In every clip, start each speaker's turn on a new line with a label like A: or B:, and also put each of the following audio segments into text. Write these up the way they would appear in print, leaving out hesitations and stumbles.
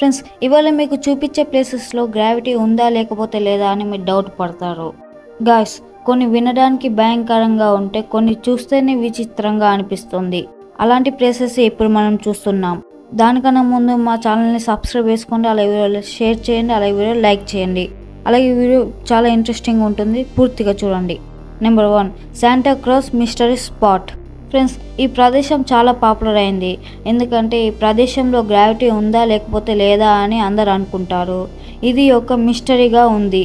A: Friends, ఇవాళ మీకు చూపించే ప్లేసెస్లో గ్రావిటీ ఉందా లేకపోతే లేదా అని మీరు డౌట్ పడతారు. గాయ్స్, కొన్ని వినడానికి భయంకరంగా ఉంటే కొన్ని చూస్తేనే విచిత్రంగా అనిపిస్తుంది. అలాంటి ప్లేసెస్ ఇప్పుడు మనం చూస్తున్నాం. దానికన్నా ముందు మా ఛానల్ని సబ్స్క్రైబ్ చేసుకోండి, అలాగే వీడియో షేర్ చేయండి, అలాగే వీడియో లైక్ చేయండి. అలాగే వీడియో చాలా ఇంట్రెస్టింగ్ ఉంటుంది, పూర్తిగా చూడండి. Number 1, Santa cross mystery spot. Friends, ఈ ప్రదేశం చాలా పాపులర్ అయింది. ఎందుకంటే ఈ ప్రదేశంలో గ్రావిటీ ఉందా లేకపోతే లేదా అని అందరు అనుకుంటారు. ఇది ఒక మిస్టరీగా ఉంది.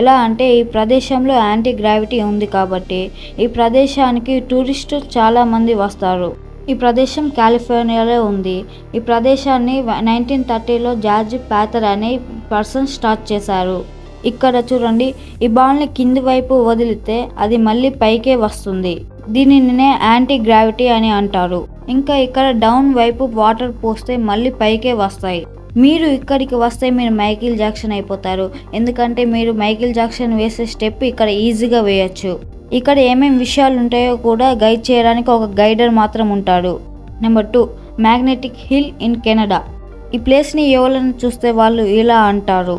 A: ఎలా అంటే ఈ ప్రదేశంలో యాంటీ గ్రావిటీ ఉంది కాబట్టి ఈ ప్రదేశానికి టూరిస్టులు చాలామంది వస్తారు. ఈ ప్రదేశం కాలిఫోర్నియాలో ఉంది. ఈ ప్రదేశాన్ని 1930లో జార్జ్ ప్యాథర్ అనే పర్సన్ స్టార్ట్ చేశారు. ఇక్కడ చూడండి, ఈ బాల్ని కింది వైపు వదిలితే అది మళ్ళీ పైకే వస్తుంది. దీనినే యాంటీ గ్రావిటీ అని అంటారు. ఇంకా ఇక్కడ డౌన్ వైపు వాటర్ పోస్తే మళ్ళీ పైకే వస్తాయి. మీరు ఇక్కడికి వస్తే మీరు మైకేల్ జాక్సన్ అయిపోతారు. ఎందుకంటే మీరు మైకేల్ జాక్సన్ వేసే స్టెప్ ఇక్కడ ఈజీగా వేయచ్చు. ఇక్కడ ఏమేమి విషయాలు ఉంటాయో కూడా గైడ్ చేయడానికి ఒక గైడర్ మాత్రం ఉంటాడు. Number 2, magnetic hill in Canada. ఈ ప్లేస్ని ఎవరైనా చూస్తే వాళ్ళు ఇలా అంటారు,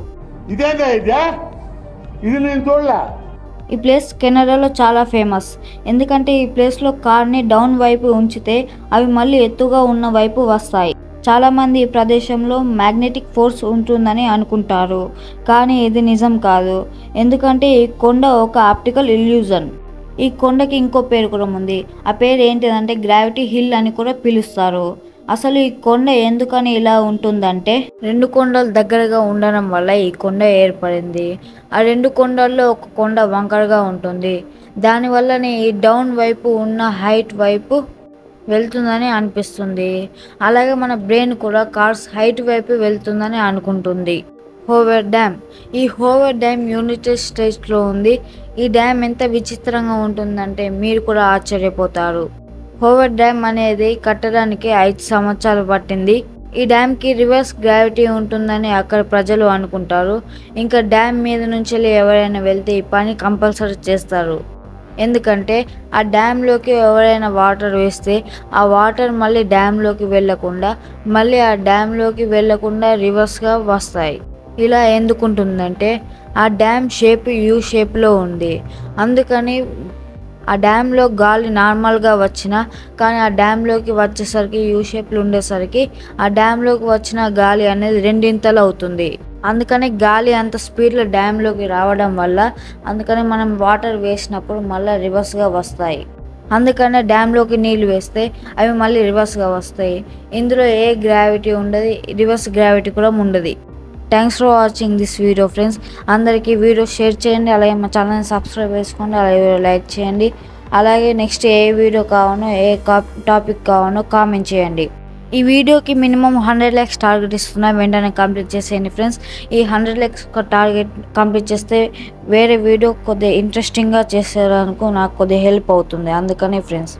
A: ఈ ప్లేస్ కెనడాలో చాలా ఫేమస్. ఎందుకంటే ఈ ప్లేస్లో కార్ని డౌన్ వైపు ఉంచితే అవి మళ్ళీ ఎత్తుగా ఉన్న వైపు వస్తాయి. చాలామంది ఈ ప్రదేశంలో మ్యాగ్నెటిక్ ఫోర్స్ ఉంటుందని అనుకుంటారు, కానీ ఇది నిజం కాదు. ఎందుకంటే ఈ కొండ ఒక ఆప్టికల్ ఇల్యూజన్. ఈ కొండకి ఇంకో పేరు కూడా ఉంది. ఆ పేరు ఏంటిదంటే గ్రావిటీ హిల్ అని కూడా పిలుస్తారు. అసలు ఈ కొండ ఎందుకని ఇలా ఉంటుందంటే 2 కొండలు దగ్గరగా ఉండడం వల్ల ఈ కొండ ఏర్పడింది. ఆ 2 కొండల్లో ఒక కొండ వంకరగా ఉంటుంది. దానివల్లనే ఈ డౌన్ వైపు ఉన్న హైట్ వైపు వెళ్తుందని అనిపిస్తుంది. అలాగే మన బ్రెయిన్ కూడా కార్స్ హైట్ వైపు వెళ్తుందని అనుకుంటుంది. Hoover Dam. ఈ హోవర్ డ్యామ్ యునైటెడ్ స్టేట్స్లో ఉంది. ఈ డ్యామ్ ఎంత విచిత్రంగా ఉంటుందంటే మీరు కూడా ఆశ్చర్యపోతారు. హోవర్ డ్యామ్ అనేది కట్టడానికి 5 సంవత్సరాలు పట్టింది. ఈ డ్యామ్కి రివర్స్ గ్రావిటీ ఉంటుందని అక్కడ ప్రజలు అనుకుంటారు. ఇంకా డ్యామ్ మీద నుంచి ఎవరైనా వెళ్తే ఈ పని కంపల్సరీ చేస్తారు. ఎందుకంటే ఆ డ్యామ్లోకి ఎవరైనా వాటర్ వేస్తే ఆ వాటర్ మళ్ళీ డ్యామ్లోకి వెళ్ళకుండా రివర్స్గా వస్తాయి. ఇలా ఎందుకుంటుందంటే ఆ డ్యామ్ షేప్ యూ షేప్లో ఉంది. అందుకని ఆ డ్యామ్లో గాలి నార్మల్గా వచ్చినా కానీ ఆ డ్యామ్లోకి వచ్చేసరికి యూ షేప్లు ఉండేసరికి ఆ డ్యామ్లోకి వచ్చిన గాలి అనేది 2 అవుతుంది. అందుకని గాలి అంత స్పీడ్లో డ్యామ్లోకి రావడం వల్ల అందుకని మనం వాటర్ వేసినప్పుడు మళ్ళీ రివర్స్గా వస్తాయి. అందుకనే డ్యామ్లోకి నీళ్ళు వేస్తే అవి మళ్ళీ రివర్స్గా వస్తాయి. ఇందులో ఏ గ్రావిటీ ఉండదు, రివర్స్ గ్రావిటీ కూడా ఉండదు. Thanks for watching this video friends. అందరికీ వీడియో షేర్ చేయండి, అలాగే మా ఛానల్ని సబ్స్క్రైబ్ చేసుకోండి, అలాగే వీడియో లైక్ చేయండి. అలాగే నెక్స్ట్ ఏ వీడియో కావాలో ఏ టాపిక్ కావాలో కామెంట్ చేయండి. ఈ వీడియోకి మినిమం 100 lakhs టార్గెట్ ఇస్తున్నా, వెంటనే కంప్లీట్ చేసేయండి ఫ్రెండ్స్. ఈ 100 lakhs టార్గెట్ కంప్లీట్ చేస్తే వేరే వీడియో కొద్దిగా ఇంట్రెస్టింగ్గా చేసేందుకు నాకు కొద్దిగా హెల్ప్ అవుతుంది. అందుకని ఫ్రెండ్స్.